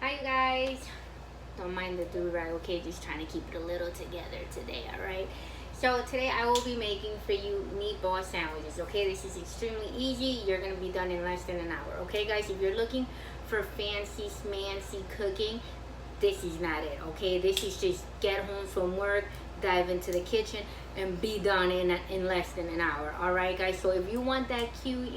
Hi guys, don't mind the do-rag, okay? Just trying to keep it a little together today, all right? So today I will be making for you meatball sandwiches, okay? This is extremely easy. You're gonna be done in less than an hour, okay guys? If you're looking for fancy smancy cooking, this is not it, okay? This is just get home from work, dive into the kitchen, and be done in less than an hour, all right guys? So if you want that cute,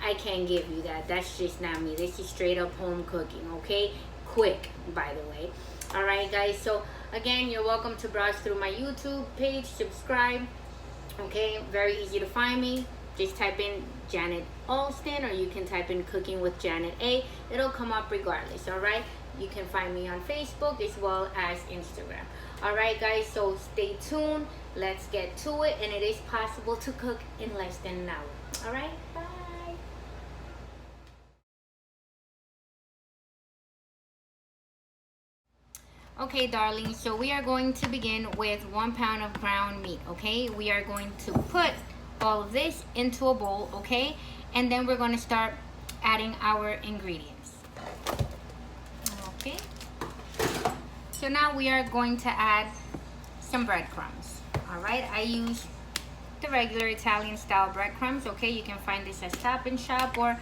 I can't give you that. That's just not me. This is straight up home cooking, okay? Quick, by the way. All right, guys. So, again, you're welcome to browse through my YouTube page. Subscribe, okay? Very easy to find me. Just type in Janet Alston, or you can type in Cooking with Janet A. It'll come up regardless, all right? You can find me on Facebook as well as Instagram. All right, guys. So, stay tuned. Let's get to it. And it is possible to cook in less than an hour. All right? Bye. Okay, darling, so we are going to begin with 1 pound of ground meat, okay? We are going to put all of this into a bowl, okay? And then we're going to start adding our ingredients. Okay. So now we are going to add some breadcrumbs, all right? I use the regular Italian style breadcrumbs, okay? You can find this at Stop and Shop or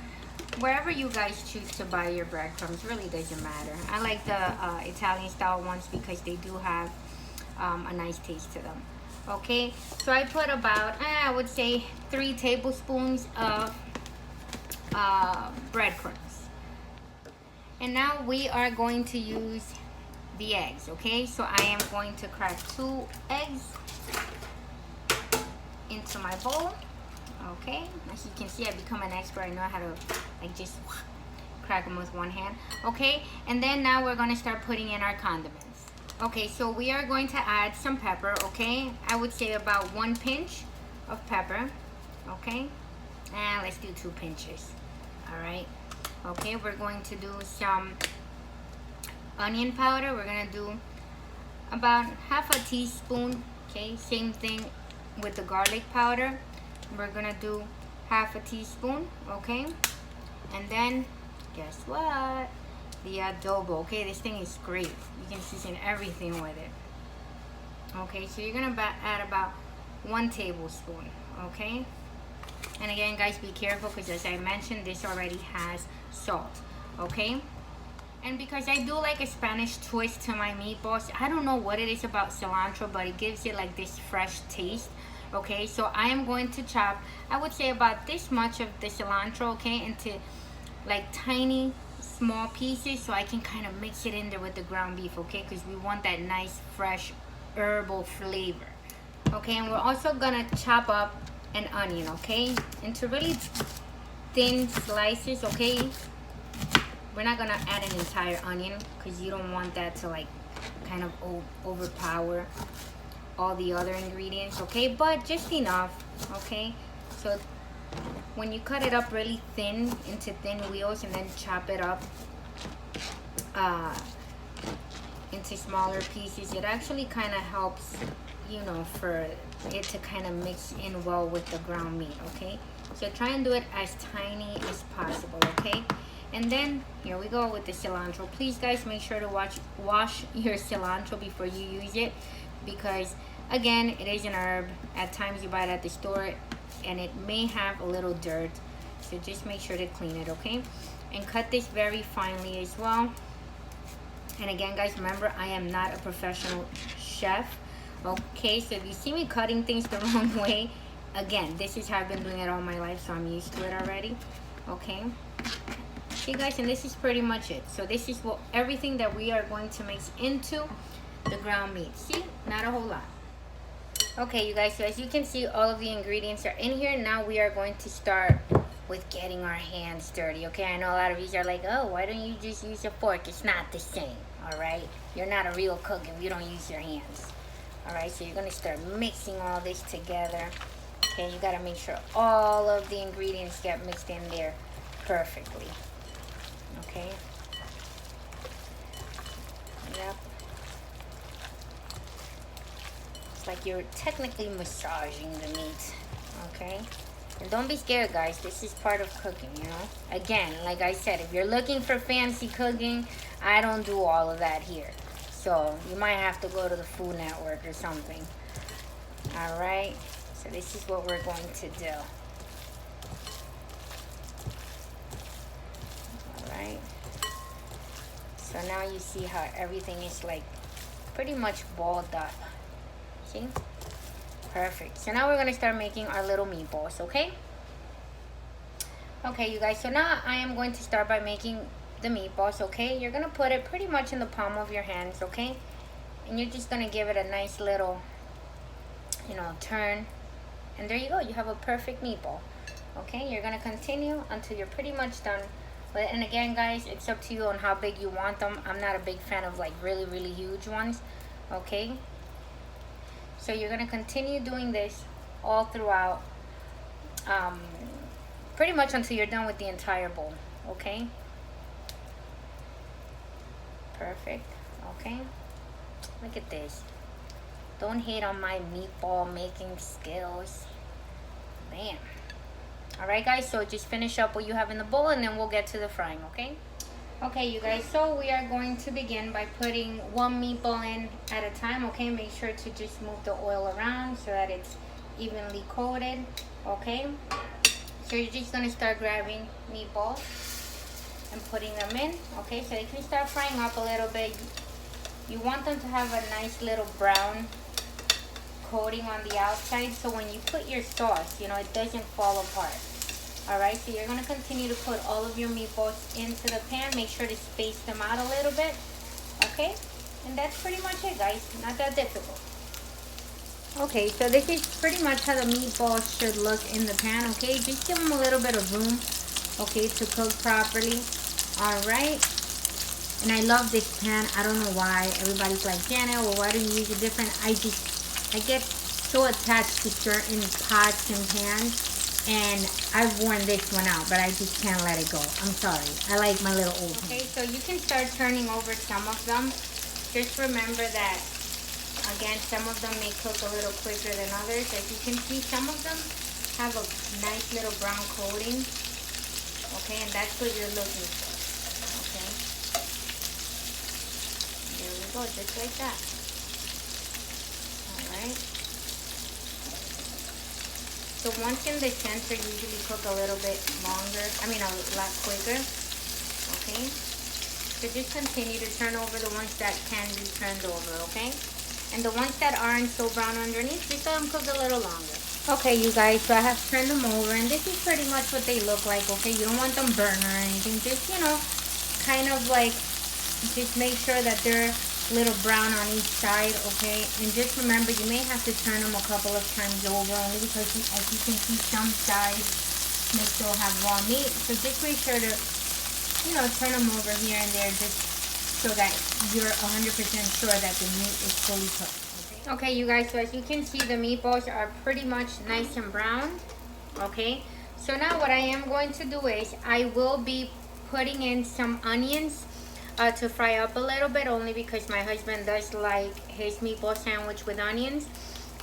wherever you guys choose to buy your breadcrumbs. Really doesn't matter. I like the Italian style ones because they do have a nice taste to them. Okay, so I put about I would say 3 tablespoons of breadcrumbs, and now we are going to use the eggs. Okay, so I am going to crack 2 eggs into my bowl. Okay, as you can see, I become an expert. I know how to like just crack them with one hand. Okay, and then now we're going to start putting in our condiments. Okay, so we are going to add some pepper. Okay, I would say about 1 pinch of pepper. Okay, and let's do 2 pinches. All right. Okay, we're going to do some onion powder. We're going to do about half a teaspoon. Okay, same thing with the garlic powder. We're gonna do half a teaspoon, okay? And then, guess what? The adobo, okay? This thing is great. You can season everything with it. Okay, so you're gonna add about 1 tablespoon, okay? And again, guys, be careful because as I mentioned, this already has salt, okay? And because I do like a Spanish twist to my meatballs, I don't know what it is about cilantro, but it gives it like this fresh taste. Okay, so I am going to chop, I would say about this much of the cilantro, okay, into like tiny small pieces so I can kind of mix it in there with the ground beef, okay, because we want that nice fresh herbal flavor. Okay, and we're also gonna chop up an onion, okay, into really thin slices, okay. We're not gonna add an entire onion because you don't want that to like kind of overpower all the other ingredients, okay, but just enough, okay. So when you cut it up really thin into thin wheels and then chop it up into smaller pieces, it actually kind of helps, for it to kind of mix in well with the ground meat, okay. So try and do it as tiny as possible, okay. And then here we go with the cilantro. Please guys, make sure to wash your cilantro before you use it, because again, it is an herb. At times you buy it at the store and it may have a little dirt, so just make sure to clean it, okay. And cut this very finely as well. And again, guys, remember, I am not a professional chef, okay. So if you see me cutting things the wrong way, again, this is how I've been doing it all my life, so I'm used to it already, okay. Okay guys, and this is pretty much it. So this is everything that we are going to mix into the ground meat. See, not a whole lot. Okay, you guys, so as you can see, all of the ingredients are in here. Now we are going to start with getting our hands dirty, okay? I know a lot of you are like, oh, why don't you just use a fork? It's not the same, all right? You're not a real cook if you don't use your hands. All right, so you're gonna start mixing all this together. Okay, you gotta make sure all of the ingredients get mixed in there perfectly, okay? Yep. Like you're technically massaging the meat, okay? And don't be scared, guys. This is part of cooking, you know. Again, like I said, if you're looking for fancy cooking, I don't do all of that here. So you might have to go to the Food Network or something. All right. So this is what we're going to do. All right. So now you see how everything is like pretty much balled up. See? Perfect. So now we're going to start making our little meatballs, okay? Okay, you guys. So now I am going to start by making the meatballs, okay? You're going to put it pretty much in the palm of your hands, okay? And you're just going to give it a nice little, you know, turn. And there you go. You have a perfect meatball. Okay? You're going to continue until you're pretty much done. But, and again, guys, it's up to you on how big you want them. I'm not a big fan of like really, really huge ones, okay? So you're going to continue doing this all throughout, pretty much until you're done with the entire bowl, okay? Perfect, okay? Look at this. Don't hate on my meatball making skills. Bam. Alright, guys, so just finish up what you have in the bowl and then we'll get to the frying, okay? Okay, you guys, so we are going to begin by putting one meatball in at a time, okay? Make sure to just move the oil around so that it's evenly coated, okay? So you're just going to start grabbing meatballs and putting them in, okay? So they can start frying up a little bit. You want them to have a nice little brown coating on the outside so when you put your sauce, you know, it doesn't fall apart. Alright, so you're going to continue to put all of your meatballs into the pan. Make sure to space them out a little bit. Okay? And that's pretty much it, guys. Not that difficult. Okay, so this is pretty much how the meatballs should look in the pan. Okay, just give them a little bit of room, okay, to cook properly. Alright. And I love this pan. I don't know why. Everybody's like, Janet, well, why do you use a different? I get so attached to certain pots and pans. And I've worn this one out, but I just can't let it go. I'm sorry. I like my little old one. Okay, so you can start turning over some of them. Just remember that, again, some of them may cook a little quicker than others. As you can see, some of them have a nice little brown coating. Okay, and that's what you're looking for. Okay. There we go, just like that. Alright. So ones in the center usually cook a little bit longer, a lot quicker, okay? So just continue to turn over the ones that can be turned over, okay? And the ones that aren't so brown underneath, just let them cook a little longer. Okay, you guys, so I have turned them over, and this is pretty much what they look like, okay? You don't want them burnt or anything, just, you know, kind of like, just make sure that they're little brown on each side, okay? And just remember, you may have to turn them a couple of times over, only because as you can see, some sides may still have raw meat. So just make sure to, you know, turn them over here and there, just so that you're 100% sure that the meat is fully cooked. Okay, you guys, so as you can see, the meatballs are pretty much nice and brown, okay? So now what I am going to do is I will be putting in some onions to fry up a little bit, only because my husband does like his meatball sandwich with onions.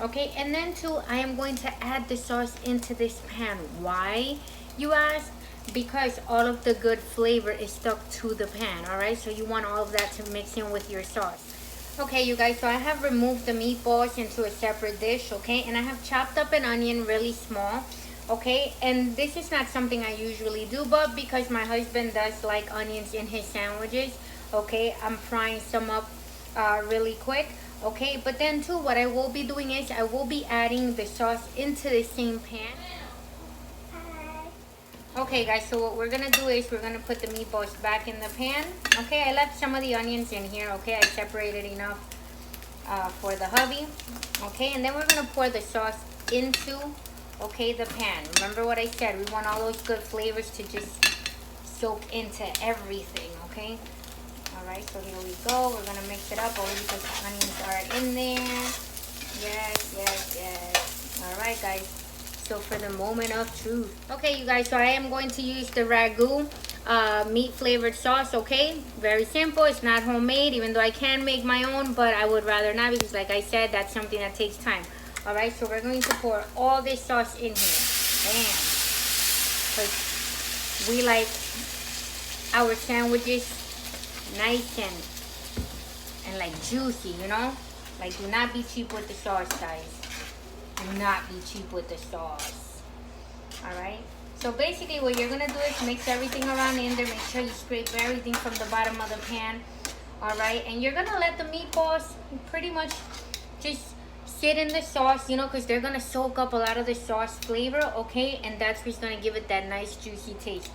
Okay, and then too, I am going to add the sauce into this pan. Why, you ask? Because all of the good flavor is stuck to the pan, alright? So you want all of that to mix in with your sauce. Okay, you guys, so I have removed the meatballs into a separate dish, okay? And I have chopped up an onion really small, okay? And this is not something I usually do, but because my husband does like onions in his sandwiches, okay, I'm frying some up really quick, okay? But then too, what I will be doing is I will be adding the sauce into the same pan. Okay, guys, so what we're gonna do is we're gonna put the meatballs back in the pan. Okay, I left some of the onions in here, okay? I separated enough for the hubby, okay? And then we're gonna pour the sauce into, okay, the pan. Remember what I said, we want all those good flavors to just soak into everything, okay? Alright, so here we go. We're gonna mix it up only because the onions are in there. Yes, yes, yes. Alright, guys. So for the moment of truth. Okay, you guys, so I am going to use the ragu meat flavored sauce, okay? Very simple. It's not homemade, even though I can make my own, but I would rather not because, like I said, that's something that takes time. Alright, so we're going to pour all this sauce in here. Bam. because we like our sandwiches nice and like juicy, you know. Like, do not be cheap with the sauce, guys. Do not be cheap with the sauce. All right. So basically, what you're gonna do is mix everything around in there. Make sure you scrape everything from the bottom of the pan. All right, and you're gonna let the meatballs pretty much just sit in the sauce, you know, because they're gonna soak up a lot of the sauce flavor. Okay, and that's what's gonna give it that nice juicy taste.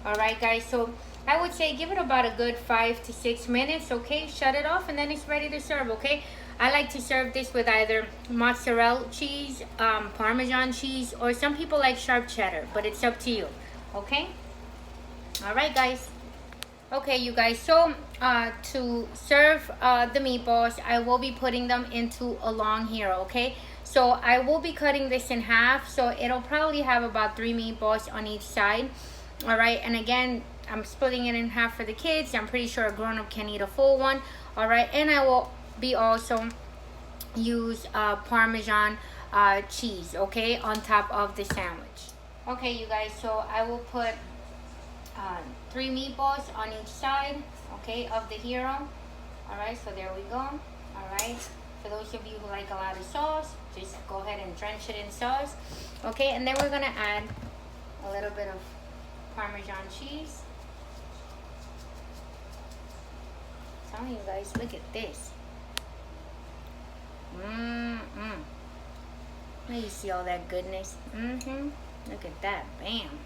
All right, guys. So I would say give it about a good 5 to 6 minutes. Okay, shut it off, and then it's ready to serve. Okay. I like to serve this with either mozzarella cheese, Parmesan cheese, or some people like sharp cheddar, but it's up to you. Okay. All right, guys. Okay, you guys, so to serve the meatballs, I will be putting them into a long here, okay? So I will be cutting this in half, so it'll probably have about 3 meatballs on each side. All right, and again, I'm splitting it in half for the kids. I'm pretty sure a grown-up can eat a full one. All right, and I will be also use Parmesan cheese, okay, on top of the sandwich. Okay, you guys, so I will put 3 meatballs on each side, okay, of the hero. All right, so there we go. All right, for those of you who like a lot of sauce, just go ahead and drench it in sauce. Okay, and then we're gonna add a little bit of Parmesan cheese. I'm telling you guys, look at this. Now you see all that goodness. Look at that, bam.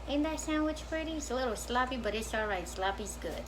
Ain't that sandwich pretty? It's a little sloppy, but it's all right. Sloppy's good.